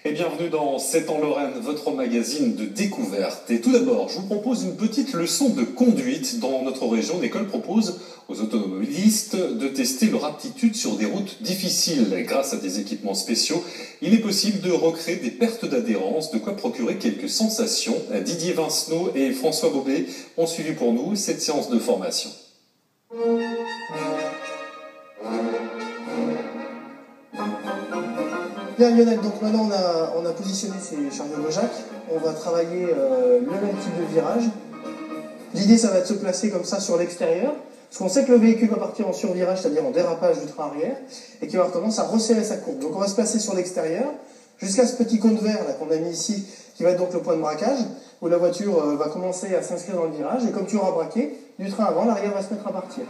Et bienvenue dans 7 ans Lorraine, votre magazine de découverte. Et tout d'abord, je vous propose une petite leçon de conduite. Dans notre région, l'école propose aux automobilistes de tester leur aptitude sur des routes difficiles. Grâce à des équipements spéciaux, il est possible de recréer des pertes d'adhérence, de quoi procurer quelques sensations. Didier Vincenot et François Bobet ont suivi pour nous cette séance de formation. Bien Lionel, donc maintenant on a positionné ces chariots Bojac, on va travailler le même type de virage. L'idée ça va être de se placer comme ça sur l'extérieur, parce qu'on sait que le véhicule va partir en survirage, c'est-à-dire en dérapage du train arrière, et qu'il va avoir tendance à resserrer sa courbe. Donc on va se placer sur l'extérieur, jusqu'à ce petit cône vert là qu'on a mis ici, qui va être donc le point de braquage, où la voiture va commencer à s'inscrire dans le virage, et comme tu auras braqué, du train avant, l'arrière va se mettre à partir.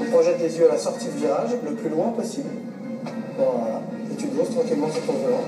On projette les yeux à la sortie de virage, le plus loin possible. Voilà. Et tu bosses tranquillement sur ton volant.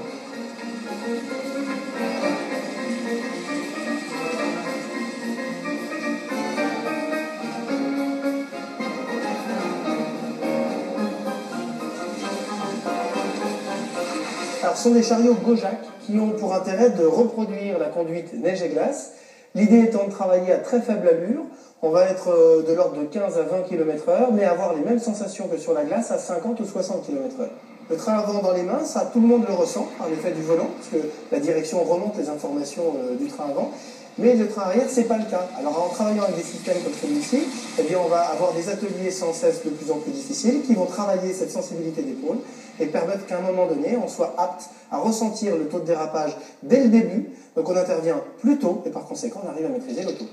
Alors, ce sont des chariots Bojac qui ont pour intérêt de reproduire la conduite neige et glace. L'idée étant de travailler à très faible allure. On va être de l'ordre de 15 à 20 km/h, mais avoir les mêmes sensations que sur la glace à 50 ou 60 km/h. Le train avant dans les mains, ça tout le monde le ressent par l'effet du volant, parce que la direction remonte les informations du train avant. Mais le train arrière, c'est pas le cas. Alors en travaillant avec des systèmes comme celui-ci, eh bien on va avoir des ateliers sans cesse de plus en plus difficiles qui vont travailler cette sensibilité d'épaule et permettre qu'à un moment donné, on soit apte à ressentir le taux de dérapage dès le début. Donc on intervient plus tôt et par conséquent on arrive à maîtriser le taux.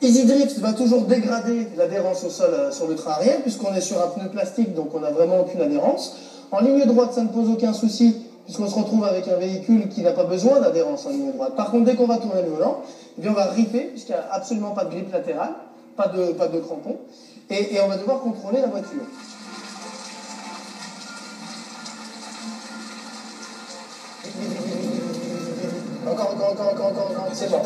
Easy Drift va toujours dégrader l'adhérence au sol sur le train arrière, puisqu'on est sur un pneu plastique, donc on n'a vraiment aucune adhérence. En ligne droite, ça ne pose aucun souci, puisqu'on se retrouve avec un véhicule qui n'a pas besoin d'adhérence en ligne droite. Par contre, dès qu'on va tourner le volant, eh bien on va ripper, puisqu'il n'y a absolument pas de grippe latérale, pas de crampon, et on va devoir contrôler la voiture. Encore, c'est bon.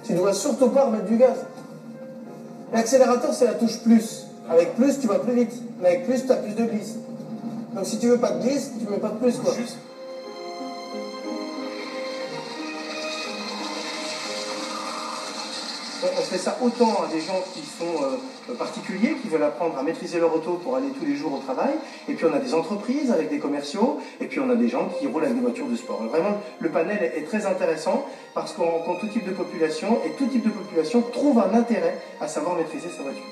Tu ne dois surtout pas remettre du gaz. L'accélérateur, c'est la touche plus. Avec plus, tu vas plus vite. Mais avec plus, tu as plus de glisse. Donc si tu veux pas de glisse, tu veux pas de plus, quoi. On fait ça autant à des gens qui sont particuliers, qui veulent apprendre à maîtriser leur auto pour aller tous les jours au travail, et puis on a des entreprises avec des commerciaux, et puis on a des gens qui roulent avec des voitures de sport. Vraiment, le panel est très intéressant parce qu'on rencontre tout type de population, et tout type de population trouve un intérêt à savoir maîtriser sa voiture.